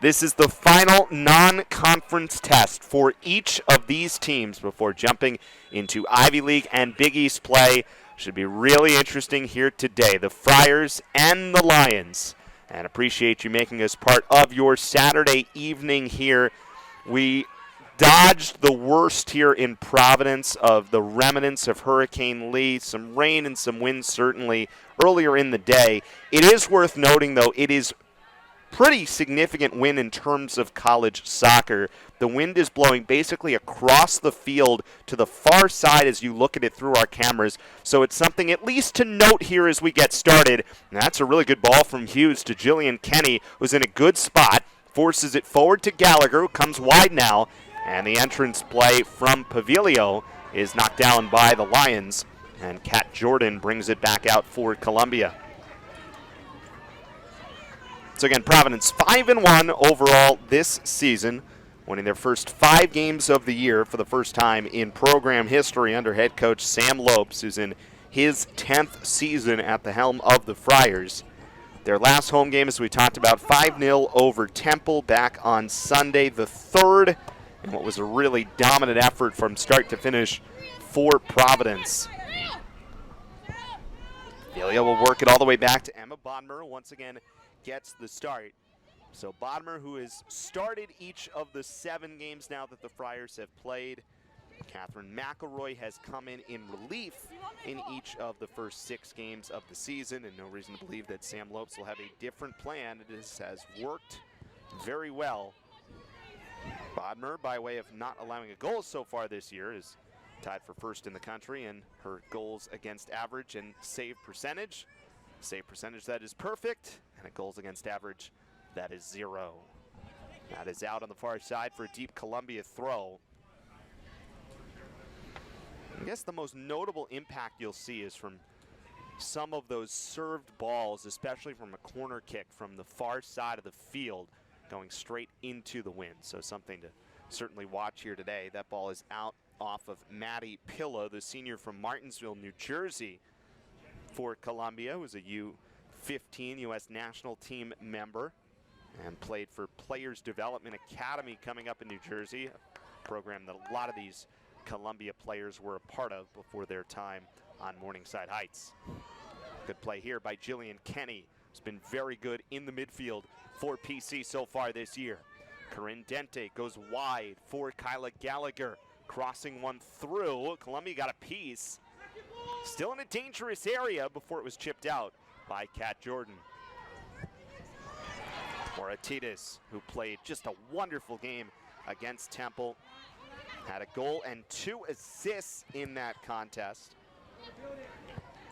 This is the final non-conference test for each of these teams before jumping into Ivy League and Big East play. Should be really interesting here today. The Friars and the Lions. And appreciate you making us part of your Saturday evening here. We dodged the worst here in Providence of the remnants of Hurricane Lee. Some rain and some wind certainly earlier in the day. It is worth noting, though, it is pretty significant wind in terms of college soccer. The wind is blowing basically across the field to the far side as you look at it through our cameras. So it's something at least to note here as we get started. And that's a really good ball from CUWS to Jillian Kenny, who's in a good spot. Forces it forward to Gallagher, who comes wide now. And the entrance play from Pavilio is knocked down by the Lions. And Kat Jordan brings it back out for Columbia. So again, Providence 5-1 overall this season, winning their first 5 games of the year for the first time in program history under head coach Sam Lopes, who's in his 10th season at the helm of the Friars. Their last home game, as we talked about, 5-0 over Temple back on Sunday the 3rd, in what was a really dominant effort from start to finish for Providence. Delia will work it all the way back to Emma Bodmer once again. Gets the start. So Bodmer, who has started each of the 7 games now that the Friars have played. Catherine McElroy has come in relief in each of the first 6 games of the season, and no reason to believe that Sam Lopes will have a different plan. It has worked very well. Bodmer, by way of not allowing a goal so far this year, is tied for first in the country in her goals against average and save percentage. Save percentage that is perfect, and a goals against average that is 0. That is out on the far side for a deep Columbia throw. I guess the most notable impact you'll see is from some of those served balls, especially from a corner kick from the far side of the field, going straight into the wind. So something to certainly watch here today. That ball is out off of Maddie Pillow, the senior from Martinsville, New Jersey, for Columbia, who's a U15 U.S. national team member and played for Players Development Academy coming up in New Jersey, a program that a lot of these Columbia players were a part of before their time on Morningside Heights. Good play here by Jillian Kenny, who's been very good in the midfield for PC so far this year. Corinne Dente goes wide for Kyla Gallagher, crossing one through. Columbia got a piece. Still in a dangerous area before it was chipped out by Kat Jordan. Moratitas, who played just a wonderful game against Temple, had a goal and 2 assists in that contest.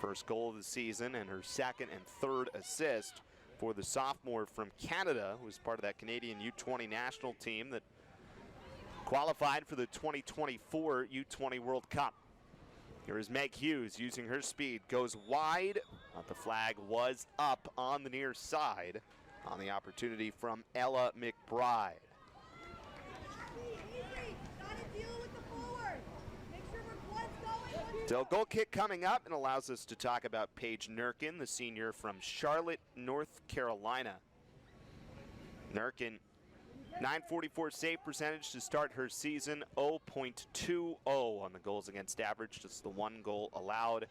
First goal of the season and her 2nd and 3rd assist for the sophomore from Canada, who was part of that Canadian U20 national team that qualified for the 2024 U20 World Cup. Here is Meg Hughes using her speed, goes wide, but the flag was up on the near side on the opportunity from Ella McBride. So goal kick coming up, and allows us to talk about Paige Nurkin, the senior from Charlotte, North Carolina. Nurkin, .944 save percentage to start her season, 0.20 on the goals against average, just the 1 goal allowed.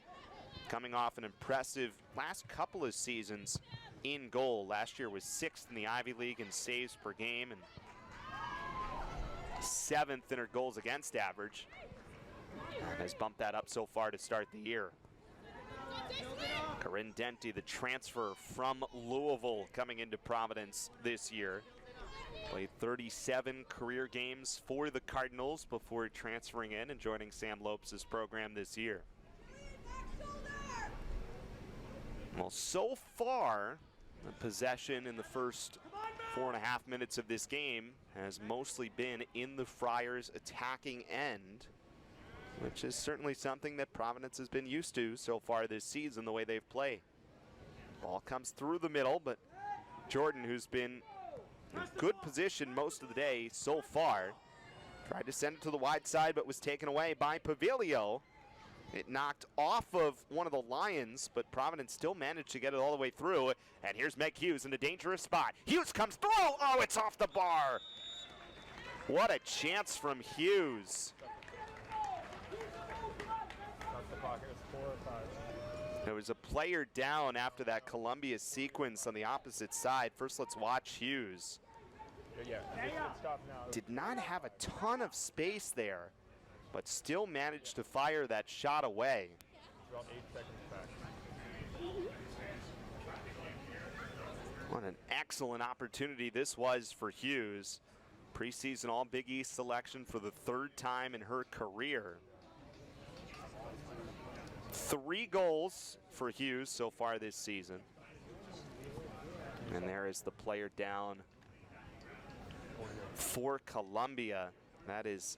Coming off an impressive last couple of seasons in goal. Last year was 6th in the Ivy League in saves per game and 7th in her goals against average. And has bumped that up so far to start the year. Corinne Dente, the transfer from Louisville, coming into Providence this year. Played 37 career games for the Cardinals before transferring in and joining Sam Lopes' program this year. Well, so far, the possession in the first 4.5 minutes of this game has mostly been in the Friars' attacking end, which is certainly something that Providence has been used to so far this season, the way they've played. Ball comes through the middle, but Jordan, who's been in good position most of the day so far, tried to send it to the wide side, but was taken away by Pavilio. It knocked off of one of the Lions, but Providence still managed to get it all the way through. And here's Meg Hughes in a dangerous spot. Hughes comes through. Oh, it's off the bar. What a chance from Hughes. There was a player down after that Columbia sequence on the opposite side. First, let's watch Hughes. Did not have a ton of space there, but still managed to fire that shot away. About 8 seconds back. What an excellent opportunity this was for Hughes. Preseason All-Big East selection for the 3rd time in her career. 3 goals for Hughes so far this season. And there is the player down for Columbia. That is,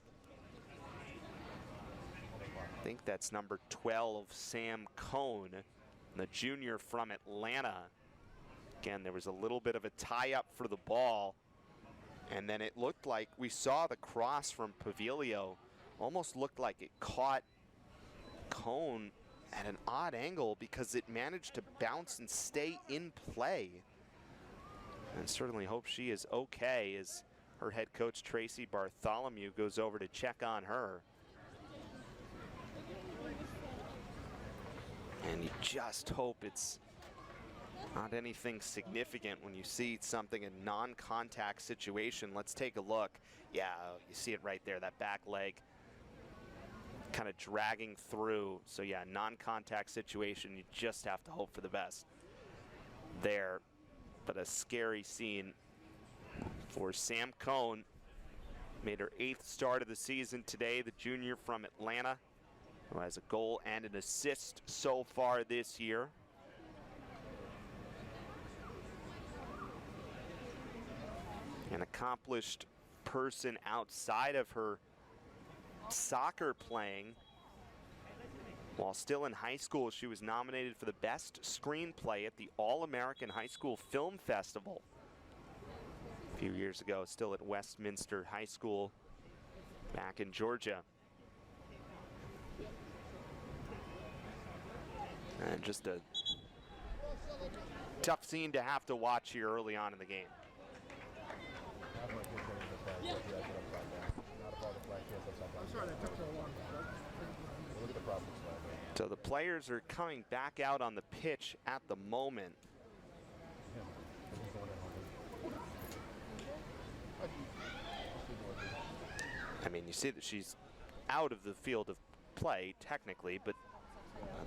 I think that's number 12, Sam Cohn, the junior from Atlanta. Again, there was a little bit of a tie-up for the ball, and then it looked like we saw the cross from Pavilio. Almost looked like it caught Cohn at an odd angle because it managed to bounce and stay in play. And certainly hope she is okay as her head coach Tracy Bartholomew goes over to check on her. And you just hope it's not anything significant when you see something in non-contact situation. Let's take a look. Yeah, you see it right there, that back leg kind of dragging through. So yeah, non-contact situation, you just have to hope for the best there. But a scary scene for Sam Cohn. Made her 8th start of the season today, the junior from Atlanta, who has a goal and an assist so far this year. An accomplished person outside of her soccer playing. While still in high school, she was nominated for the best screenplay at the All-American High School Film Festival a few years ago, still at Westminster High School back in Georgia. And just a tough scene to have to watch here early on in the game. So the players are coming back out on the pitch at the moment. I mean, you see that she's out of the field of play technically, but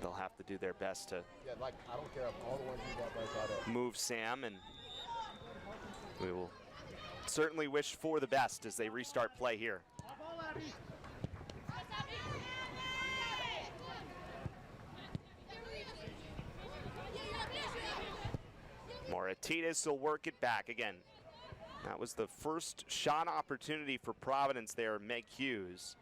they'll have to do their best to I don't care if all the ones you got right move Sam, and we will certainly wish for the best as they restart play here. Moratitas will work it back again. That was the first shot opportunity for Providence there, Meg Hughes.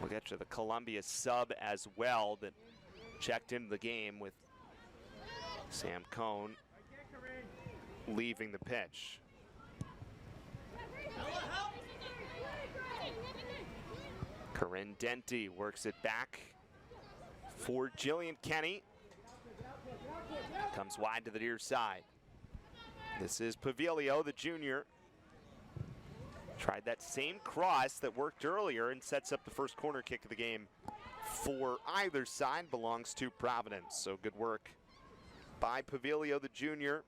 We'll get to the Columbia sub as well that checked into the game with Sam Cohn leaving the pitch. Corinne Denty works it back for Jillian Kenny. Comes wide to the near side. This is Pavilio, the junior. Tried that same cross that worked earlier and sets up the first corner kick of the game for either side. Belongs to Providence. So good work by Pavilio, the junior,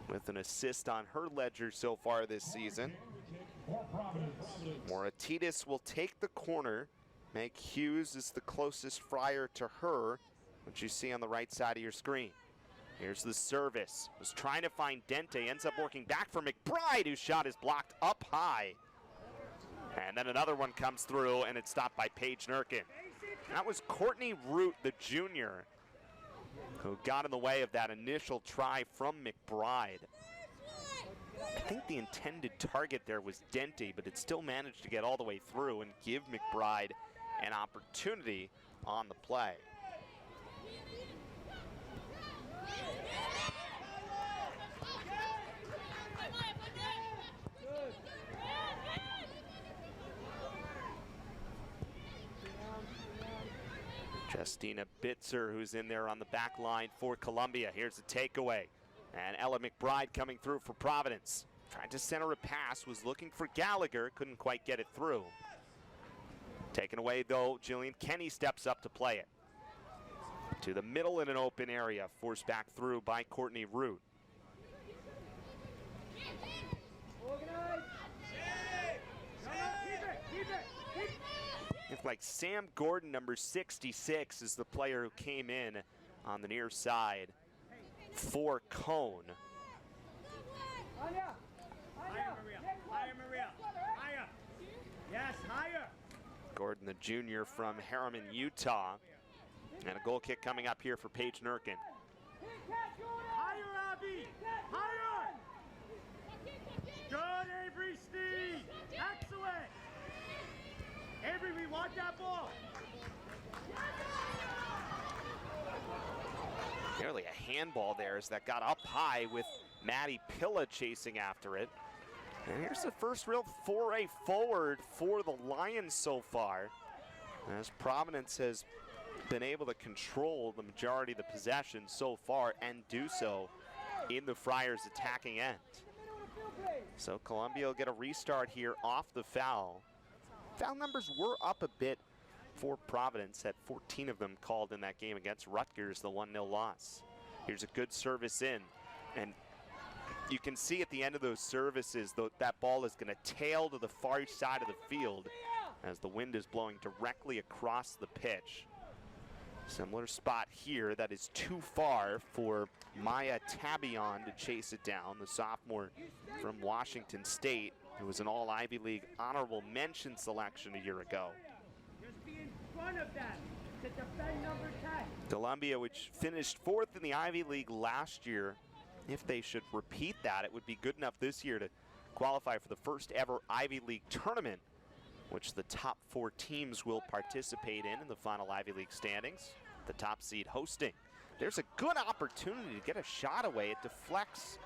with an assist on her ledger so far this season. Moratitas will take the corner. Meg Hughes is the closest flyer to her, which you see on the right side of your screen. Here's the service. Was trying to find Dente, ends up working back for McBride, whose shot is blocked up high. And then another one comes through, and it's stopped by Paige Nurkin. That was Courtney Root, the junior, who got in the way of that initial try from McBride. I think the intended target there was Dente, but it still managed to get all the way through and give McBride an opportunity on the play. Justina Bitzer, who's in there on the back line for Columbia. Here's the takeaway. And Ella McBride coming through for Providence. Tried to center a pass, was looking for Gallagher, couldn't quite get it through. Taken away though, Jillian Kenny steps up to play it. To the middle in an open area, forced back through by Courtney Root. It's like Sam Gordon, number 66, is the player who came in on the near side for Cone. Higher, Maria. Higher, Maria. Higher. Yes, higher. Gordon, the junior from Harriman, Utah. And a goal kick coming up here for Paige Nurkin. Higher, Abby. Higher. Good, Avery Steve. Excellent. Avery, we want that ball. Nearly a handball there as that got up high with Maddie Pilla chasing after it. And here's the first real foray forward for the Lions so far, as Providence has been able to control the majority of the possession so far and do so in the Friars' attacking end. So Columbia will get a restart here off the foul. Foul numbers were up a bit for Providence, had 14 of them called in that game against Rutgers, the 1-0 loss. Here's a good service in, and you can see at the end of those services that ball is going to tail to the far side of the field as the wind is blowing directly across the pitch. Similar spot here that is too far for Maya Tabion to chase it down, the sophomore from Washington State, who was an All-Ivy League honorable mention selection a year ago. Just be in front of them to defend number 10. Columbia, which finished 4th in the Ivy League last year, if they should repeat that, it would be good enough this year to qualify for the first ever Ivy League tournament, which the top 4 teams will participate in the final Ivy League standings, the top seed hosting. There's a good opportunity to get a shot away. It deflects,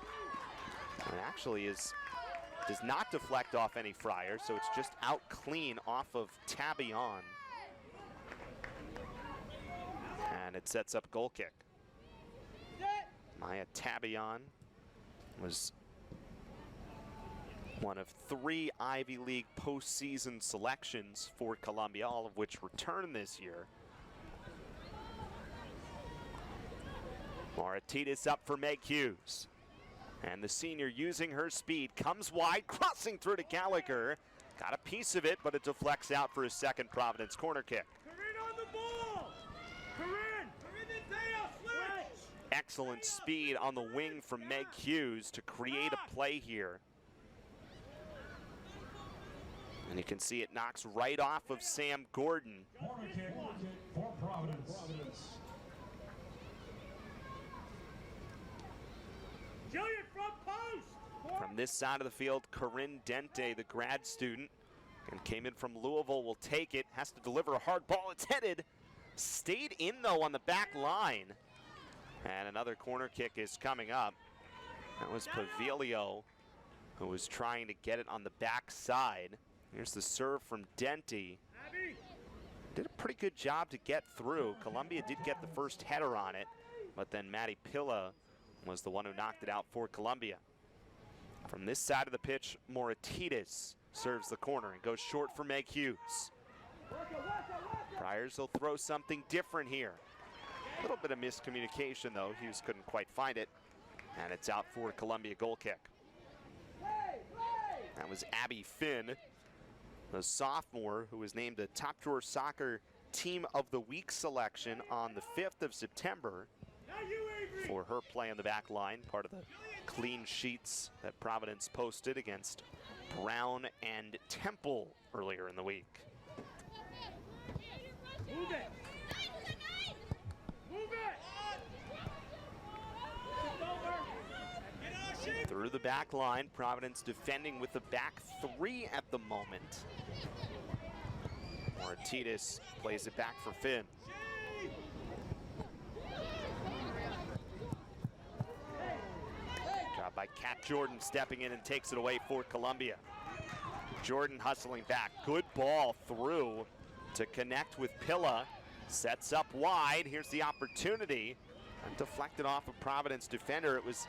and actually does not deflect off any Friars, so it's just out clean off of Tabion. And it sets up a goal kick. Maya Tabion was one of 3 Ivy League postseason selections for Columbia, all of which returned this year. Moratitas up for Meg Hughes. And the senior using her speed comes wide, crossing through to Gallagher. Got a piece of it, but it deflects out for a second Providence corner kick. Corinne on the ball! Corinne! Corinne and Thea, switch! Excellent speed on the wing from Meg Hughes to create a play here. And you can see it knocks right off of Sam Gordon. Corner kick for Providence. Jillian front post! From this side of the field, Corinne Dente, the grad student, and came in from Louisville, will take it, has to deliver a hard ball, it's headed. Stayed in though on the back line. And another corner kick is coming up. That was Pavilio, who was trying to get it on the back side. Here's the serve from Dente. Did a pretty good job to get through. Columbia did get the first header on it, but then Maddie Pilla was the one who knocked it out for Columbia. From this side of the pitch, Moratitas serves the corner and goes short for Meg Hughes. Friars will throw something different here. A little bit of miscommunication though. Hughes couldn't quite find it, and it's out for a Columbia goal kick. That was Abby Finn, the sophomore who was named a Top Drawer Soccer Team of the Week selection on the 5th of September for her play on the back line, part of the clean sheets that Providence posted against Brown and Temple earlier in the week. Move it! Move it! Through the back line, Providence defending with the back 3 at the moment. Moratitas plays it back for Finn. by Cat Jordan stepping in and takes it away for Columbia. Jordan hustling back. Good ball through to connect with Pilla. Sets up wide. Here's the opportunity. And deflected off a Providence defender. It was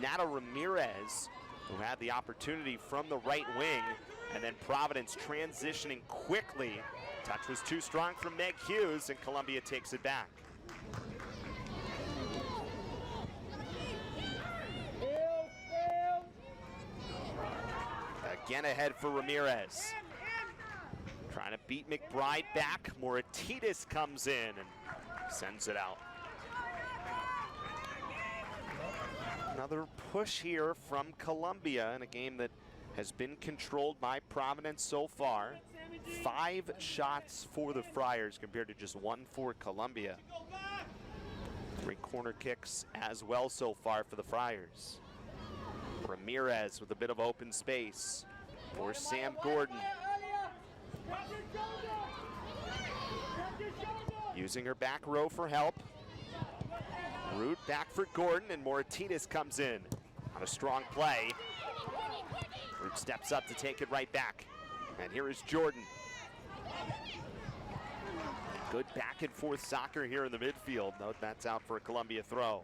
Nata Ramirez who had the opportunity from the right wing. And then Providence transitioning quickly. Touch was too strong from Meg CUWS, and Columbia takes it back. Again ahead for Ramirez. Trying to beat McBride back. Moratitas comes in and sends it out. Another push here from Columbia in a game that has been controlled by Providence so far. 5 shots for the Friars compared to just 1 for Columbia. 3 corner kicks as well so far for the Friars. Ramirez with a bit of open space for Sam Gordon. Using her back row for help. Root back for Gordon, and Moratitas comes in on a strong play. Root steps up to take it right back. And here is Jordan. Good back and forth soccer here in the midfield. Note that's out for a Columbia throw.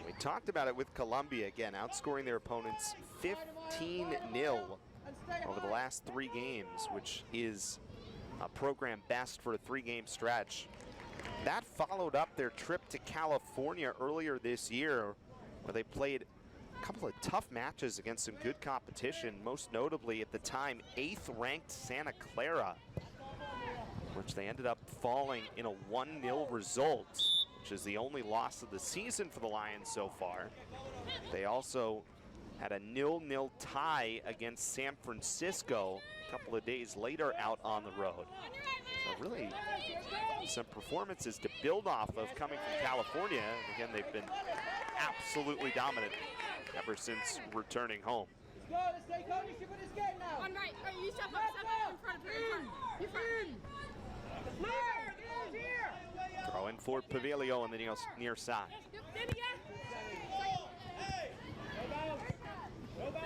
We talked about it with Columbia, again, outscoring their opponents 15-0 over the last 3 games, which is a program best for a 3-game stretch. That followed up their trip to California earlier this year, where they played a couple of tough matches against some good competition, most notably at the time 8th-ranked Santa Clara, which they ended up falling in a 1-0 result, which is the only loss of the season for the Lions so far. They also had a 0-0 tie against San Francisco a couple of days later out on the road. So really some performances to build off of coming from California. And again, they've been absolutely dominant ever since returning home. Let's go, let's take ownership of this game now. On right, you step up in front of her. Here. Throw in for Pavilio on the near side. Baby, yeah. Hey. Go back.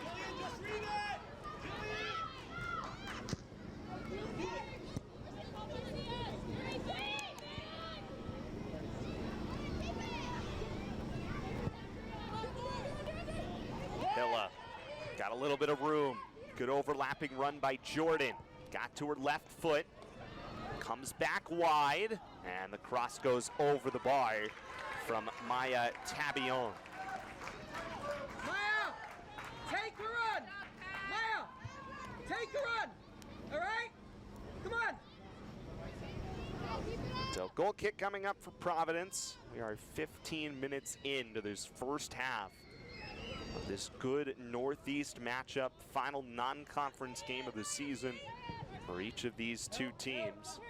Julian, just read it. Pilla got a little bit of room. Good overlapping run by Jordan. Got to her left foot. Comes back wide. And the cross goes over the bar from Maya Tabillon. Maya, take the run. Maya, take the run. All right? Come on. So goal kick coming up for Providence. We are 15 minutes into this first half of this good Northeast matchup. Final non-conference game of the season for each of these 2 teams,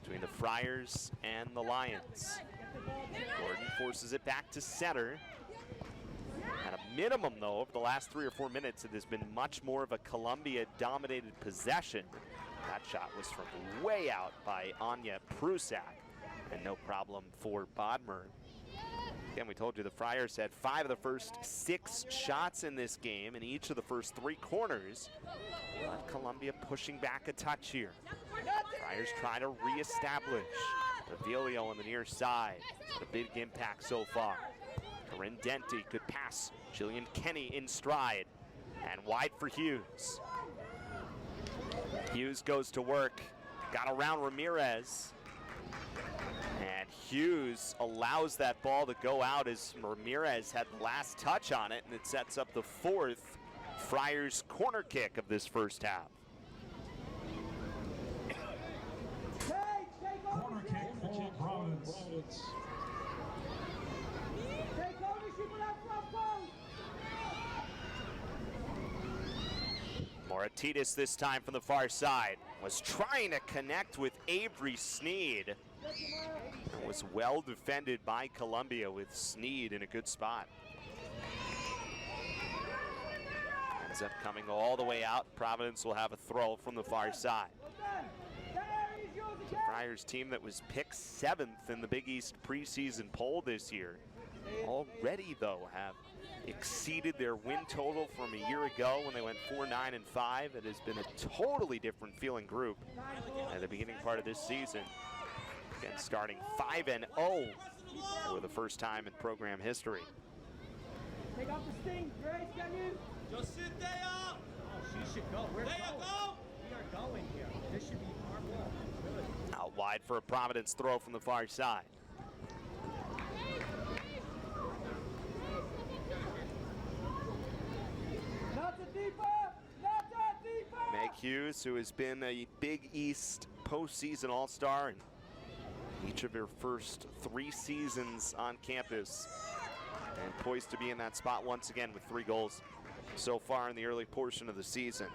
between the Friars and the Lions. Gordon forces it back to center. At a minimum, though, over the last 3 or 4 minutes, it has been much more of a Columbia-dominated possession. That shot was from way out by Anya Prusak, and no problem for Bodmer. Again, we told you the Friars had 5 of the first 6 shots in this game in each of the first 3 corners. But Columbia pushing back a touch here. Friars try to reestablish. Pavilio on the near side. A big impact so far. Corinne Denti, good pass. Jillian Kenny in stride. And wide for CUWS. CUWS goes to work. Got around Ramirez. And CUWS allows that ball to go out as Ramirez had the last touch on it, and it sets up the 4th Friars corner kick of this first half. Corner kick for Providence. Take ownership of that front post. Moratitas this time from the far side was trying to connect with Avery Sneed. It was well defended by Columbia with Sneed in a good spot. Ends up coming all the way out. Providence will have a throw from the far side. Friars team that was picked 7th in the Big East preseason poll this year. Already, though, have exceeded their win total from a year ago when they went 4-9-5. It has been a totally different feeling group at the beginning part of this season. Again, starting 5-0 for the first time in program history. Take off the sting. Grace, can you? Just sit there. Oh, she should go. We're There you going. go. We are going here. This should be our ball. Good. Out wide for a Providence throw from the far side. Not the deeper. Not that deeper. Meg Hughes, who has been a Big East postseason All-Star in each of her first 3 seasons on campus, and poised to be in that spot once again with 3 goals so far in the early portion of the season.